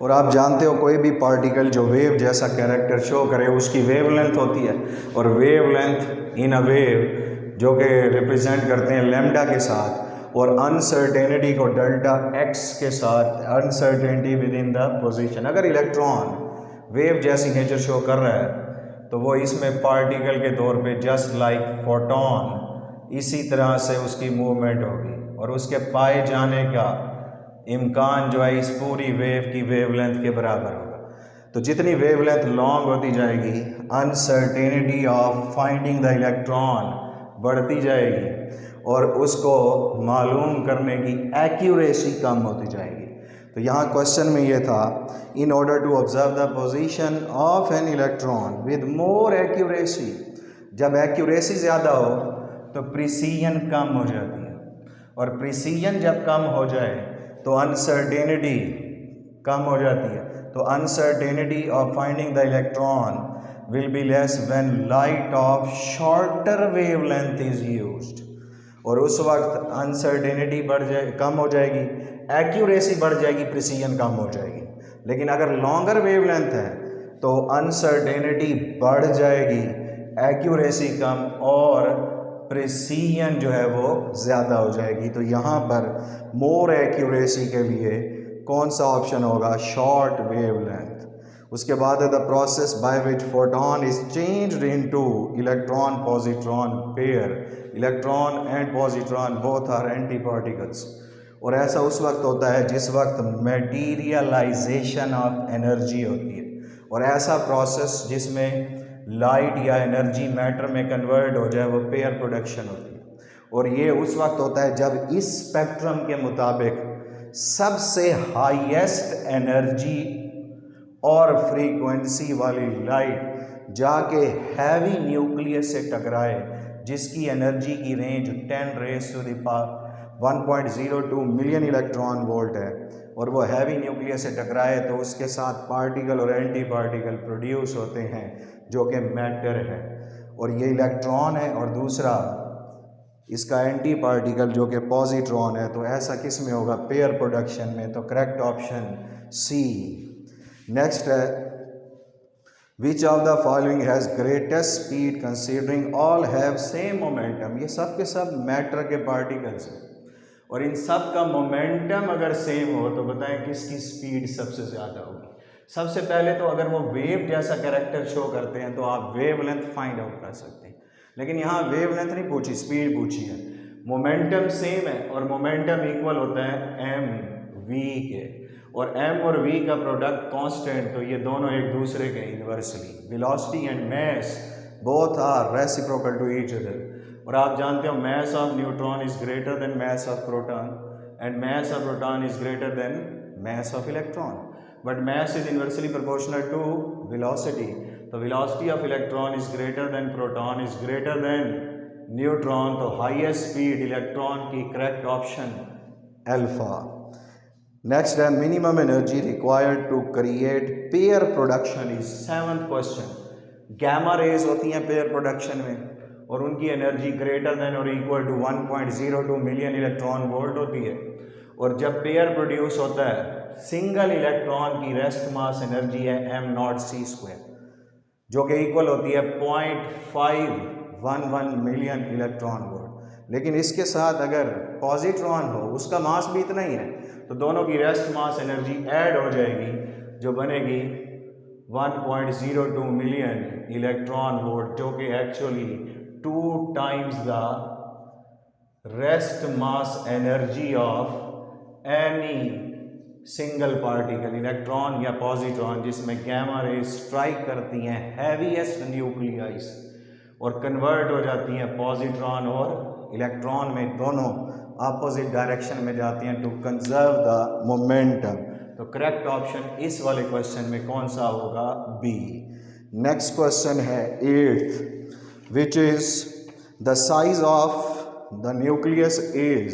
और आप जानते हो कोई भी पार्टिकल जो वेव जैसा कैरेक्टर शो करे उसकी वेवलेंथ होती है, और वेवलेंथ इन अ वेव जो कि रिप्रेजेंट करते हैं लैम्डा के साथ, और अनसर्टेनिटी को डेल्टा एक्स के साथ, uncertainty with in the position. अगर इलेक्ट्रॉन वेव जैसी नेचर शो कर रहा है तो वो इसमें पार्टिकल के तौर पे जस्ट लाइक फोटोन इसी तरह से उसकी मूवमेंट होगी, और उसके पाए जाने का इम्कान जो है इस पूरी वेव की वेवलेंथ के बराबर होगा। तो जितनी वेवलेंथ लॉन्ग होती जाएगी, uncertainty of finding the electron बढ़ती जाएगी, और उसको मालूम करने की एक्यूरेसी कम होती जाएगी। तो यहाँ क्वेश्चन में ये था, in order to observe the position of an electron with more accuracy, जब एक्यूरेसी ज़्यादा हो तो प्रिसीजन कम हो जाती है, और प्रिसीजन जब कम हो जाए तो अनसर्टेनिटी कम हो जाती है। तो uncertainty of finding the electron will be less when light of shorter wavelength is used, और उस वक्त अनसर्टेनिटी कम हो जाएगी, एक्यूरेसी बढ़ जाएगी, प्रिसीजन कम हो जाएगी। लेकिन अगर लॉन्गर वेवलेंथ है तो अनसर्टेनिटी बढ़ जाएगी, एक्यूरेसी कम, और प्रिसीजन जो है वो ज़्यादा हो जाएगी। तो यहाँ पर मोर एक्यूरेसी के लिए कौन सा ऑप्शन होगा? Short wavelength. उसके बाद है the process by which photon is changed into electron positron pair. Electron and positron both are antiparticles, और ऐसा उस वक्त होता है जिस वक्त मेटीरियलाइजेशन ऑफ एनर्जी होती है, और ऐसा प्रोसेस जिसमें लाइट या एनर्जी मैटर में कन्वर्ट हो जाए वो पेयर प्रोडक्शन होती है। और ये उस वक्त होता है जब इस स्पेक्ट्रम के मुताबिक सबसे हाईएस्ट एनर्जी और फ्रीक्वेंसी वाली लाइट जाके हैवी न्यूक्लियस से टकराए, जिसकी एनर्जी की range 10 raised to the power 1.02 million electron volt है, और वो हैवी न्यूक्लियस से टकराए तो उसके साथ पार्टिकल और एंटी पार्टिकल प्रोड्यूस होते हैं जो कि मैटर है, और ये इलेक्ट्रॉन है, और दूसरा इसका एंटी पार्टिकल जो कि पॉजिट्रॉन है। तो ऐसा किस में होगा? पेयर प्रोडक्शन में। तो करेक्ट ऑप्शन सी। नेक्स्ट है, which of the following has greatest speed considering all have same momentum. ये सब के सब मैटर के पार्टिकल्स हैं, और इन सब का मोमेंटम अगर सेम हो तो बताएं किसकी स्पीड सबसे ज़्यादा होगी। सबसे पहले तो अगर वो वेव जैसा कैरेक्टर शो करते हैं तो आप वेवलेंथ फाइंड आउट कर सकते हैं, लेकिन यहाँ वेवलेंथ नहीं पूछी, स्पीड पूछी है। मोमेंटम सेम है, और मोमेंटम इक्वल होता है एम वी के, और एम और वी का प्रोडक्ट कांस्टेंट, तो ये दोनों एक दूसरे के inversely. Velocity and mass both are reciprocal to each other, और आप जानते हो mass of neutron is greater than mass of proton, and mass of proton is greater than mass of electron, but mass is inversely proportional to velocity. तो velocity of electron is greater than proton is greater than neutron, तो highest speed electron की। Correct option alpha. Next है, minimum energy required to create pair production is. 7th question. Gamma rays होती हैं pair production में, और उनकी energy greater than और equal to 1.02 million electron volt होती है, और जब पेयर प्रोड्यूस होता है सिंगल इलेक्ट्रॉन की रेस्ट मास एनर्जी है m0c², जो कि इक्वल होती है 0.511 मिलियन इलेक्ट्रॉन वोल्ट। लेकिन इसके साथ अगर पॉजिट्रॉन हो, उसका मास भी इतना ही है, तो दोनों की रेस्ट मास एनर्जी ऐड हो जाएगी, जो बनेगी 1.02 मिलियन इलेक्ट्रॉन वोल्ट, जो कि actually 2 times the rest mass energy of any single particle, electron या पॉजिट्रॉन, जिसमें गैमा रेज स्ट्राइक करती हैं हैवीएस्ट न्यूक्लियाइज और कन्वर्ट हो जाती हैं पॉजिट्रॉन और इलेक्ट्रॉन में, दोनों अपोजिट डायरेक्शन में जाती हैं टू कंजर्व द मोमेंटम। तो करेक्ट ऑप्शन इस वाले क्वेश्चन में कौन सा होगा? बी। नेक्स्ट क्वेश्चन है 8th, which is the size of the nucleus is